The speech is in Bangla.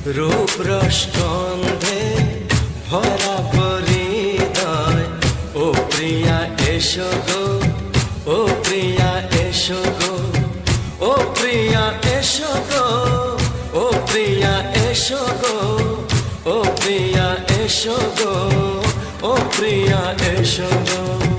রূপ রস গন্ধে ভরা হৃদয়। ও প্রিয়া এসো গো, ও প্রিয়া এসো গো, ও প্রিয়া এসো গো, ও প্রিয়া এসো গো, ও প্রিয়া এসো গো, ও প্রিয়া এসো গো।